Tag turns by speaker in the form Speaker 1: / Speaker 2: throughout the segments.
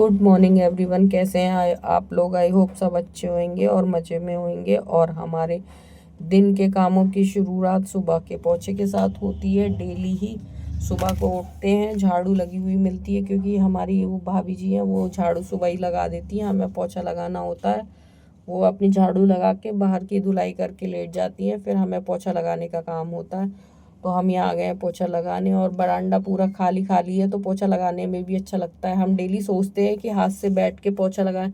Speaker 1: Good morning everyone. कैसे हैं आप लोग? आई होप सब अच्छे होंगे और मज़े में होंगे। और हमारे दिन के कामों की शुरुआत सुबह के पोछे के साथ होती है। डेली ही सुबह को उठते हैं, झाड़ू लगी हुई मिलती है क्योंकि हमारी वो भाभी जी हैं, वो झाड़ू सुबह ही लगा देती हैं। हमें पोछा लगाना होता है, वो अपनी झाड़ू लगा के बाहर की धुलाई करके लेट जाती हैं, फिर हमें पोछा लगाने का काम होता है। तो हम यहाँ आ गए हैं पोछा लगाने, और बरामदा पूरा खाली खाली है तो पोछा लगाने में भी अच्छा लगता है। हम डेली सोचते हैं कि हाथ से बैठ के पोछा लगाएं,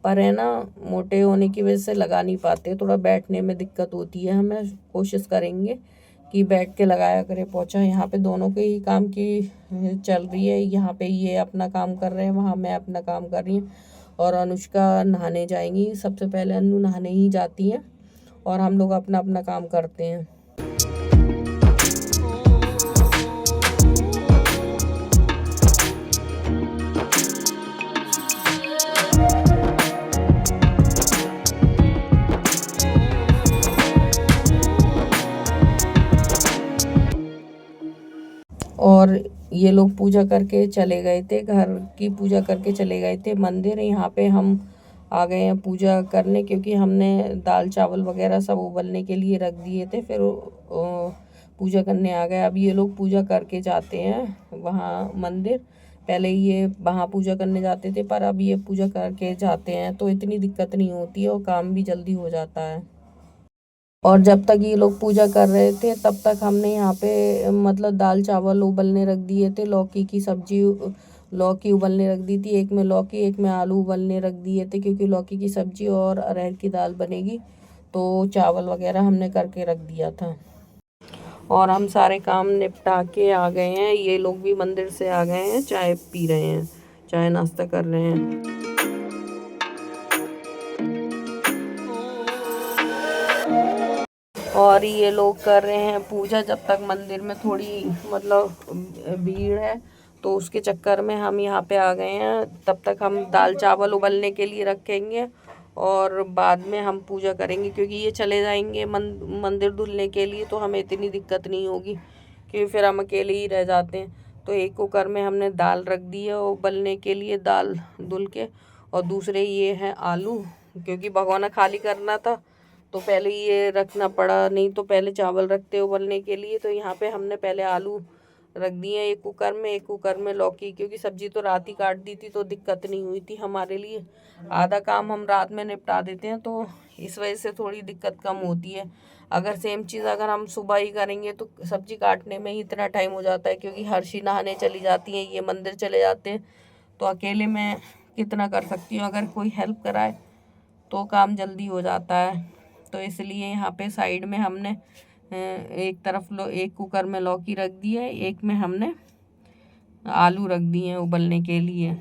Speaker 1: पर है ना, मोटे होने की वजह से लगा नहीं पाते, थोड़ा बैठने में दिक्कत होती है। हमें कोशिश करेंगे कि बैठ के लगाया करें पोछा। यहाँ पे दोनों के ही काम की चल रही है। यहाँ पे ये अपना काम कर रहे हैं, वहाँ मैं अपना काम कर रही हूँ। और अनुष्का नहाने जाएंगी, सबसे पहले अनु नहाने ही जाती हैं और हम लोग अपना अपना काम करते हैं। और ये लोग पूजा करके चले गए थे, घर की पूजा करके चले गए थे मंदिर। यहाँ पे हम आ गए हैं पूजा करने क्योंकि हमने दाल चावल वगैरह सब उबलने के लिए रख दिए थे, फिर पूजा करने आ गए। अब ये लोग पूजा करके जाते हैं वहाँ मंदिर। पहले ये वहाँ पूजा करने जाते थे, पर अब ये पूजा करके जाते हैं तो इतनी दिक्कत नहीं होती है और काम भी जल्दी हो जाता है। और जब तक ये लोग पूजा कर रहे थे तब तक हमने यहाँ पे मतलब दाल चावल उबलने रख दिए थे। लौकी की सब्जी, लौकी उबलने रख दी थी, एक में लौकी एक में आलू उबलने रख दिए थे क्योंकि लौकी की सब्जी और अरहर की दाल बनेगी। तो चावल वगैरह हमने करके रख दिया था और हम सारे काम निपटा के आ गए हैं। ये लोग भी मंदिर से आ गए हैं, चाय पी रहे हैं, चाय नाश्ता कर रहे हैं। और ये लोग कर रहे हैं पूजा। जब तक मंदिर में थोड़ी मतलब भीड़ है तो उसके चक्कर में हम यहाँ पे आ गए हैं। तब तक हम दाल चावल उबलने के लिए रखेंगे और बाद में हम पूजा करेंगे क्योंकि ये चले जाएंगे मंदिर धुलने के लिए, तो हमें इतनी दिक्कत नहीं होगी क्योंकि फिर हम अकेले ही रह जाते हैं। तो एक कुकर में हमने दाल रख दी है उबलने के लिए, दाल धुल के। और दूसरे ये हैं आलू, क्योंकि भगोना खाली करना था तो पहले ये रखना पड़ा, नहीं तो पहले चावल रखते उबलने के लिए। तो यहाँ पे हमने पहले आलू रख दिए एक कुकर में, एक कुकर में लौकी, क्योंकि सब्जी तो रात ही काट दी थी तो दिक्कत नहीं हुई थी हमारे लिए। आधा काम हम रात में निपटा देते हैं तो इस वजह से थोड़ी दिक्कत कम होती है। अगर सेम चीज़ अगर हम सुबह ही करेंगे तो सब्जी काटने में ही इतना टाइम हो जाता है, क्योंकि हर्षी नहाने चली जाती हैं, ये मंदिर चले जाते हैं, तो अकेले मैं कितना कर सकती हूँ। अगर कोई हेल्प कराए तो काम जल्दी हो जाता है। तो इसलिए यहाँ पे साइड में हमने एक तरफ एक कुकर में लौकी रख दी है, एक में हमने आलू रख दिए हैं उबलने के लिए।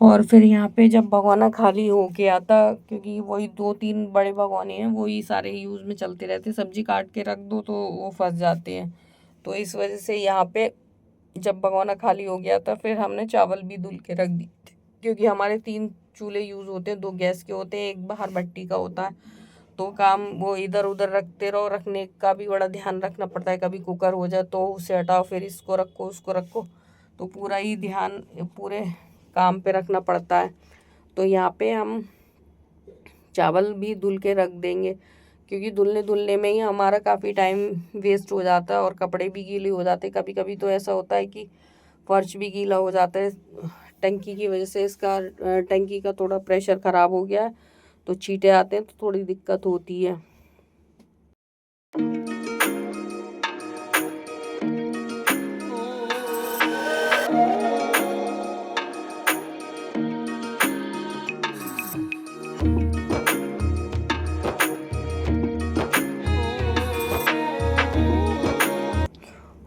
Speaker 1: और फिर यहाँ पे जब भगोना खाली हो के आता, क्योंकि वही 2-3 बड़े भगोने हैं, वही सारे यूज़ में चलते रहते, सब्जी काट के रख दो तो वो फंस जाते हैं। तो इस वजह से यहाँ पे जब भगोना खाली हो गया था फिर हमने चावल भी धुल के रख दिए थे, क्योंकि हमारे 3 चूल्हे यूज़ होते हैं, 2 गैस के होते हैं, एक बाहर भट्टी का होता है। तो काम वो इधर उधर रखते रहो, रखने का भी बड़ा ध्यान रखना पड़ता है। कभी कुकर हो जाए तो उसे हटाओ, फिर इसको रखो उसको रखो, तो पूरा ही ध्यान पूरे काम पे रखना पड़ता है। तो यहाँ पे हम चावल भी धुल के रख देंगे, क्योंकि धुलने में ही हमारा काफ़ी टाइम वेस्ट हो जाता है और कपड़े भी गीले हो जाते हैं। कभी कभी तो ऐसा होता है कि फर्श भी गीला हो जाता है टंकी की वजह से। इसका टंकी का थोड़ा प्रेशर ख़राब हो गया है तो छींटे आते हैं तो थोड़ी दिक्कत होती है।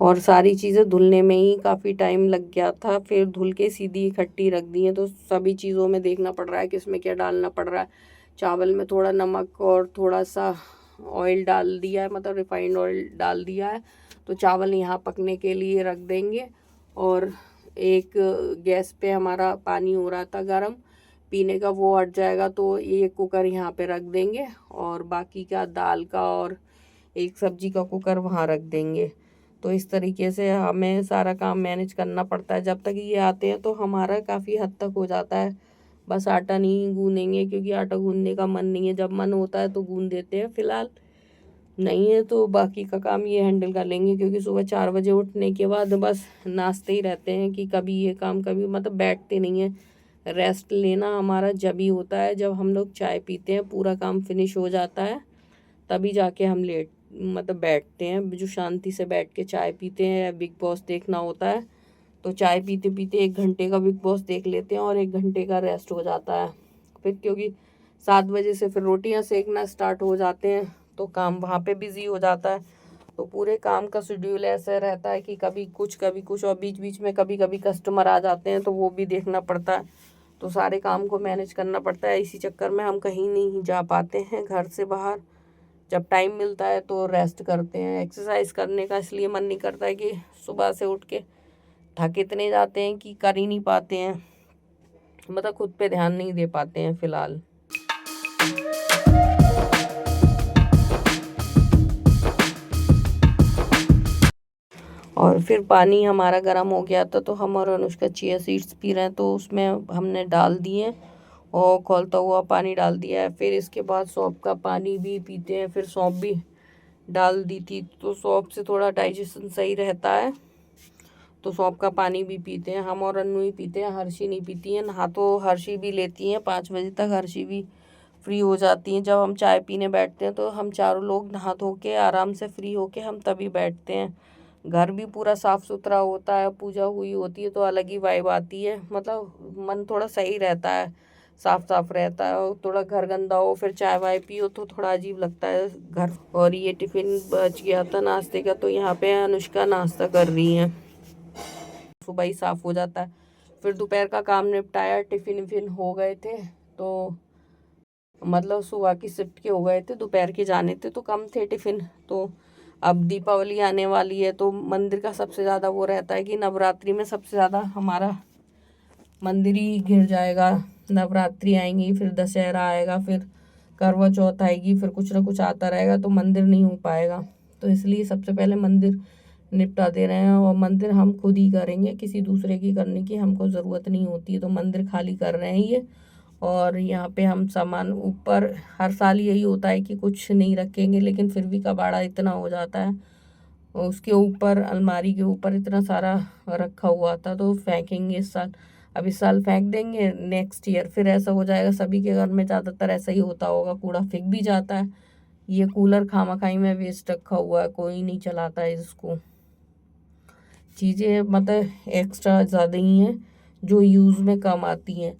Speaker 1: और सारी चीज़ें धुलने में ही काफ़ी टाइम लग गया था, फिर धुल के सीधी इकट्ठी रख दी हैं। तो सभी चीज़ों में देखना पड़ रहा है कि इसमें क्या डालना पड़ रहा है। चावल में थोड़ा नमक और थोड़ा सा ऑयल डाल दिया है, मतलब रिफाइंड ऑयल डाल दिया है। तो चावल यहाँ पकने के लिए रख देंगे। और एक गैस पे हमारा पानी हो रहा था गरम पीने का, वो हट जाएगा तो ये कुकर यहाँ पे रख देंगे, और बाकी का दाल का और एक सब्जी का कुकर वहाँ रख देंगे। तो इस तरीके से हमें सारा काम मैनेज करना पड़ता है। जब तक ये आते हैं तो हमारा काफ़ी हद तक हो जाता है। बस आटा नहीं गूँदेंगे क्योंकि आटा गूँधने का मन नहीं है, जब मन होता है तो गूँध देते हैं फ़िलहाल, नहीं है तो बाकी का काम ये हैंडल कर लेंगे। क्योंकि सुबह 4 बजे उठने के बाद बस नाचते ही रहते हैं कि कभी ये काम, कभी मतलब बैठते नहीं हैं। रेस्ट लेना हमारा जब ही होता है जब हम लोग चाय पीते हैं, पूरा काम फिनिश हो जाता है, तभी जाके हम मतलब बैठते हैं। जो शांति से बैठ के चाय पीते हैं या बिग बॉस देखना होता है तो चाय पीते पीते 1 घंटे का बिग बॉस देख लेते हैं और 1 घंटे का रेस्ट हो जाता है। फिर क्योंकि 7 बजे से फिर रोटियां सेकना स्टार्ट हो जाते हैं तो काम वहाँ पे बिजी हो जाता है। तो पूरे काम का शेड्यूल ऐसा रहता है कि कभी कुछ, और बीच बीच में कभी कभी कस्टमर आ जाते हैं तो वो भी देखना पड़ता है। तो सारे काम को मैनेज करना पड़ता है। इसी चक्कर में हम कहीं नहीं जा पाते हैं घर से बाहर। जब टाइम मिलता है तो रेस्ट करते हैं। एक्सरसाइज करने का इसलिए मन नहीं करता है कि सुबह से उठ के थक इतने जाते हैं कि कर ही नहीं पाते हैं, मतलब खुद पे ध्यान नहीं दे पाते हैं फ़िलहाल। और फिर पानी हमारा गर्म हो गया था तो हम और अनुष्का चिया सीड्स पी रहे हैं, तो उसमें हमने डाल दिए और खौलता हुआ पानी डाल दिया है। फिर इसके बाद सौंफ का पानी भी पीते हैं, फिर सौंफ भी डाल दी थी तो सौंफ से थोड़ा डाइजेशन सही रहता है, तो सौंफ का पानी भी पीते हैं। हम और अन्नू ही पीते हैं, हर्षी नहीं पीती है। नहा तो हर्षी भी लेती हैं, 5 बजे तक हर्षी भी फ्री हो जाती हैं। जब हम चाय पीने बैठते हैं तो हम चारों लोग नहा धो के आराम से फ्री होके हम तभी बैठते हैं। घर भी पूरा साफ़ सुथरा होता है, पूजा हुई होती है तो अलग ही वाइब आती है, मतलब मन थोड़ा सही रहता है, साफ साफ रहता है। और थोड़ा घर गंदा हो फिर चाय वाय पियो तो थोड़ा अजीब लगता है घर। और ये टिफ़िन बच गया था नाश्ते का, तो यहाँ पे अनुष्का नाश्ता कर रही हैं। सुबह ही साफ़ हो जाता है। फिर दोपहर का काम निपटाया, टिफ़िन विफ़िन हो गए थे, तो मतलब सुबह की शिफ्ट के हो गए थे, दोपहर के जाने थे तो कम थे टिफ़िन। तो अब दीपावली आने वाली है तो मंदिर का सबसे ज़्यादा वो रहता है कि नवरात्रि में सबसे ज़्यादा हमारा मंदिर ही घिर जाएगा। नवरात्रि आएंगी, फिर दशहरा आएगा, फिर करवा चौथ आएगी, फिर कुछ ना कुछ आता रहेगा तो मंदिर नहीं हो पाएगा। तो इसलिए सबसे पहले मंदिर निपटा दे रहे हैं, और मंदिर हम खुद ही करेंगे, किसी दूसरे की करने की हमको ज़रूरत नहीं होती है। तो मंदिर खाली कर रहे हैं ये। और यहाँ पे हम सामान ऊपर, हर साल यही होता है कि कुछ नहीं रखेंगे, लेकिन फिर भी कबाड़ा इतना हो जाता है। उसके ऊपर अलमारी के ऊपर इतना सारा रखा हुआ था तो फेंकेंगे इस साल। अब इस साल फेंक देंगे, नेक्स्ट ईयर फिर ऐसा हो जाएगा। सभी के घर में ज़्यादातर ऐसा ही होता होगा, कूड़ा फेंक भी जाता है। ये कूलर खामखाई में वेस्ट रखा हुआ है, कोई नहीं चलाता है इसको। चीज़ें मतलब एक्स्ट्रा ज़्यादा ही हैं जो यूज़ में कम आती हैं,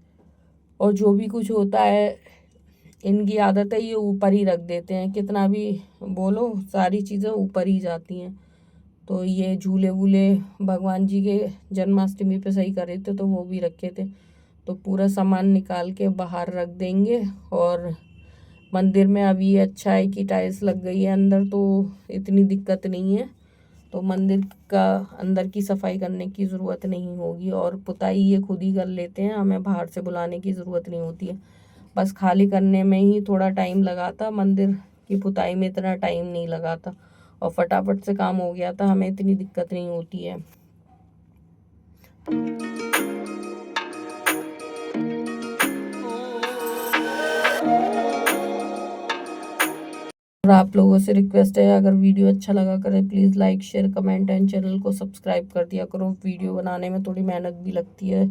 Speaker 1: और जो भी कुछ होता है इनकी आदत है ये ऊपर ही रख देते हैं। कितना भी बोलो सारी चीज़ें ऊपर ही जाती हैं। तो ये झूले वूले भगवान जी के जन्माष्टमी पे सही करे थे तो वो भी रखे थे, तो पूरा सामान निकाल के बाहर रख देंगे। और मंदिर में अब ये अच्छा है कि टाइल्स लग गई है अंदर, तो इतनी दिक्कत नहीं है। तो मंदिर का अंदर की सफाई करने की ज़रूरत नहीं होगी, और पुताई ये खुद ही कर लेते हैं, हमें बाहर से बुलाने की ज़रूरत नहीं होती है। बस खाली करने में ही थोड़ा टाइम लगा था, मंदिर की पुताई में इतना टाइम नहीं लगा था, और फटाफट से काम हो गया था, हमें इतनी दिक्कत नहीं होती है। और आप लोगों से रिक्वेस्ट है, अगर वीडियो अच्छा लगा करे please like share comment and channel को सब्सक्राइब कर दिया करो। वीडियो बनाने में थोड़ी मेहनत भी लगती है।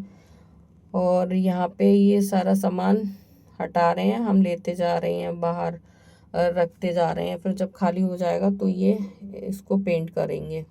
Speaker 1: और यहाँ पे ये सारा सामान हटा रहे हैं, हम लेते जा रहे हैं बाहर, रखते जा रहे हैं। फिर जब खाली हो जाएगा तो ये इसको पेंट करेंगे।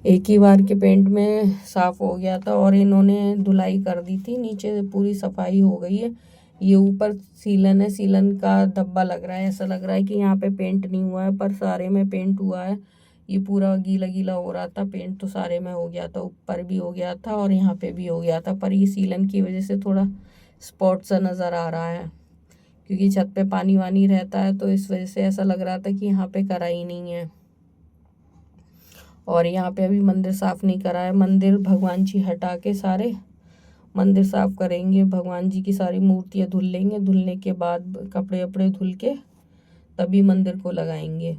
Speaker 1: एक ही बार के पेंट में साफ़ हो गया था और इन्होंने धुलाई कर दी थी, नीचे पूरी सफाई हो गई है। ये ऊपर सीलन है, सीलन का धब्बा लग रहा है, ऐसा लग रहा है कि यहाँ पे पेंट नहीं हुआ है, पर सारे में पेंट हुआ है। ये पूरा गीला गीला हो रहा था, पेंट तो सारे में हो गया था, ऊपर भी हो गया था और यहाँ पे भी हो गया था, पर ये सीलन की वजह से थोड़ा स्पॉट सा नज़र आ रहा है, क्योंकि छत पे पानी वानी रहता है, तो इस वजह से ऐसा लग रहा था कि यहाँ पे करा ही नहीं है। और यहाँ पे अभी मंदिर साफ़ नहीं करा है, मंदिर भगवान जी हटा के सारे मंदिर साफ़ करेंगे, भगवान जी की सारी मूर्तियाँ धुल लेंगे, धुलने के बाद कपड़े वपड़े धुल के तभी मंदिर को लगाएंगे।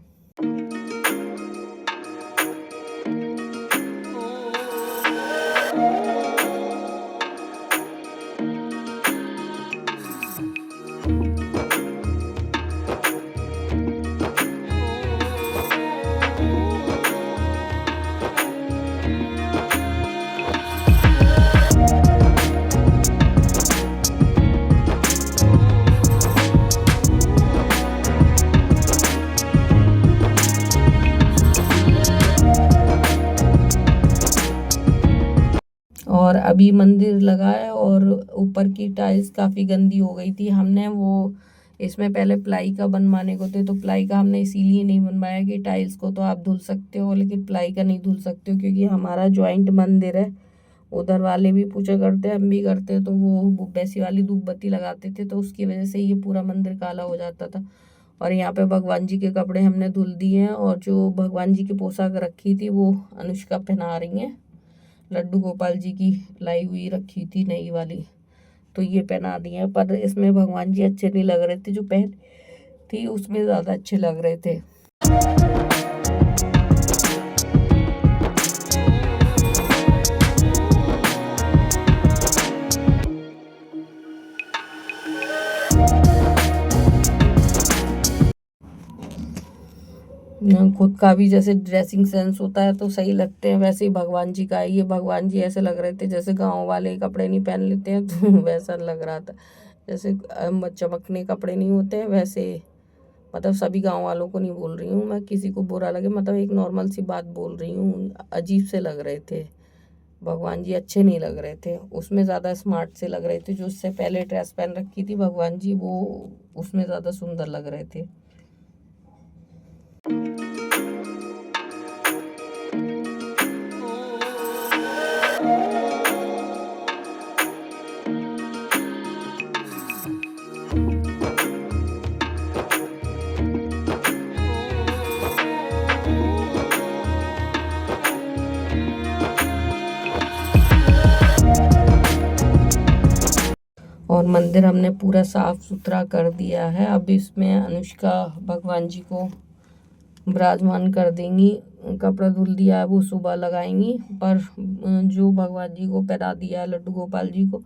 Speaker 1: और अभी मंदिर लगा है और ऊपर की टाइल्स काफ़ी गंदी हो गई थी। हमने वो इसमें पहले प्लाई का बनवाने को थे, तो प्लाई का हमने इसीलिए नहीं बनवाया कि टाइल्स को तो आप धुल सकते हो लेकिन प्लाई का नहीं धुल सकते हो, क्योंकि हमारा जॉइंट मंदिर है, उधर वाले भी पूजा करते हैं, हम भी करते हैं, तो वो वैसी वाली धूप बत्ती लगाते थे, तो उसकी वजह से ये पूरा मंदिर काला हो जाता था। और यहाँ पे भगवान जी के कपड़े हमने धुल दिए हैं और जो भगवान जी की पोशाक रखी थी वो अनुष्का पहना रही हैं, लड्डू गोपाल जी की लाई हुई रखी थी नई वाली, तो ये पहना दी है। पर इसमें भगवान जी अच्छे नहीं लग रहे थे, जो पहन थी उसमें ज़्यादा अच्छे लग रहे थे। खुद का भी जैसे ड्रेसिंग सेंस होता है तो सही लगते हैं, वैसे ही भगवान जी का है। ये भगवान जी ऐसे लग रहे थे जैसे गांव वाले कपड़े नहीं पहन लेते हैं, तो वैसा लग रहा था, जैसे चमकने कपड़े नहीं होते हैं वैसे। मतलब सभी गांव वालों को नहीं बोल रही हूँ मैं, किसी को बुरा लगे, मतलब एक नॉर्मल सी बात बोल रही हूँ, अजीब से लग रहे थे भगवान जी, अच्छे नहीं लग रहे थे। उसमें ज़्यादा स्मार्ट से लग रहे थे, जो उससे पहले ड्रेस पहन रखी थी भगवान जी, वो उसमें ज़्यादा सुंदर लग रहे थे। और मंदिर हमने पूरा साफ सुथरा कर दिया है। अब इसमें अनुष्का भगवान जी को विराजमान कर देंगी, कपड़ा धुल दिया है वो सुबह लगाएंगी, पर जो भगवान जी को पहना दिया है, लड्डू गोपाल जी को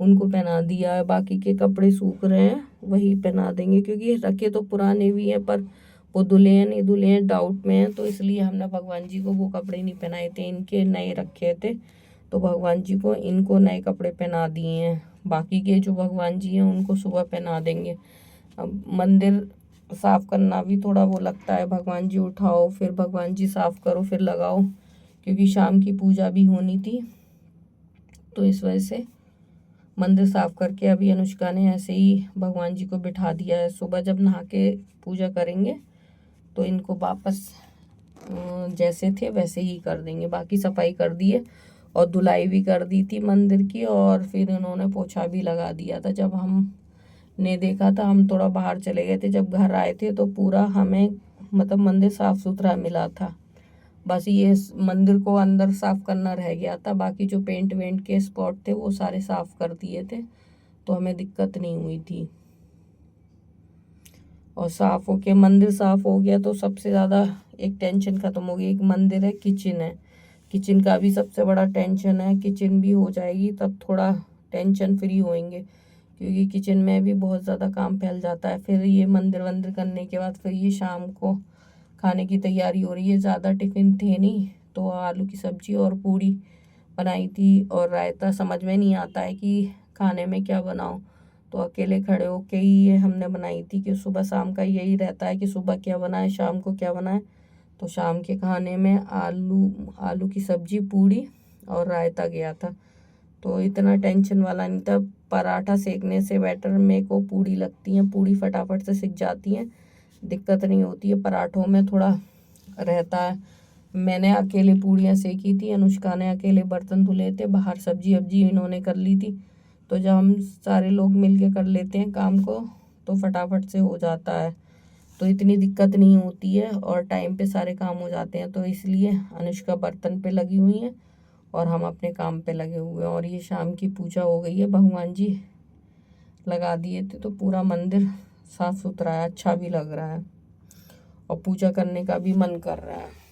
Speaker 1: उनको पहना दिया है, बाकी के कपड़े सूख रहे हैं वही पहना देंगे, क्योंकि रखे तो पुराने भी हैं पर वो धुले हैं नहीं धुले हैं डाउट में है, तो इसलिए हमने भगवान जी को वो कपड़े नहीं पहनाए थे, इनके नए रखे थे, तो भगवान जी को इनको नए कपड़े पहना दिए हैं। बाकी के जो भगवान जी हैं उनको सुबह पहना देंगे। अब मंदिर साफ करना भी थोड़ा वो लगता है, भगवान जी उठाओ फिर भगवान जी साफ करो फिर लगाओ, क्योंकि शाम की पूजा भी होनी थी, तो इस वजह से मंदिर साफ करके अभी अनुष्का ने ऐसे ही भगवान जी को बिठा दिया है। सुबह जब नहा के पूजा करेंगे तो इनको वापस जैसे थे वैसे ही कर देंगे। बाकी सफाई कर दी है और धुलाई भी कर दी थी मंदिर की, और फिर इन्होंने पोछा भी लगा दिया था। जब हमने देखा था, हम थोड़ा बाहर चले गए थे, जब घर आए थे तो पूरा हमें मतलब मंदिर साफ सुथरा मिला था। बस ये मंदिर को अंदर साफ करना रह गया था, बाकी जो पेंट वेंट के स्पॉट थे वो सारे साफ कर दिए थे, तो हमें दिक्कत नहीं हुई थी। और साफ हो के मंदिर साफ हो गया तो सबसे ज़्यादा एक टेंशन ख़त्म हो गई। एक मंदिर है, किचन है, किचन का भी सबसे बड़ा टेंशन है। किचन भी हो जाएगी तब थोड़ा टेंशन फ्री होएंगे, क्योंकि किचन में भी बहुत ज़्यादा काम फैल जाता है। फिर ये मंदिर वंदिर करने के बाद फिर ये शाम को खाने की तैयारी हो रही है। ज़्यादा टिफ़िन थे नहीं, तो आलू की सब्ज़ी और पूड़ी बनाई थी और रायता। समझ में नहीं आता है कि खाने में क्या बनाऊँ, तो अकेले खड़े होके ही ये हमने बनाई थी, कि सुबह शाम का यही रहता है कि सुबह क्या बनाए शाम को क्या बनाए, तो शाम के खाने में आलू की सब्जी, पूड़ी और रायता गया था। तो इतना टेंशन वाला नहीं था। पराठा सेकने से बेटर मेरे को पूड़ी लगती हैं। पूड़ी फटाफट से सिक जाती हैं, दिक्कत नहीं होती है। पराठों में थोड़ा रहता है। मैंने अकेले पूड़ियाँ सेकी थी, अनुष्का ने अकेले बर्तन धुले थे, बाहर सब्जी वब्जी इन्होंने कर ली थी। तो जब हम सारे लोग मिल के कर लेते हैं काम को तो फटाफट से हो जाता है, तो इतनी दिक्कत नहीं होती है और टाइम पे सारे काम हो जाते हैं। तो इसलिए अनुष्का बर्तन पे लगी हुई है और हम अपने काम पे लगे हुए हैं। और ये शाम की पूजा हो गई है, भगवान जी लगा दिए थे तो पूरा मंदिर साफ सुथरा है, अच्छा भी लग रहा है और पूजा करने का भी मन कर रहा है।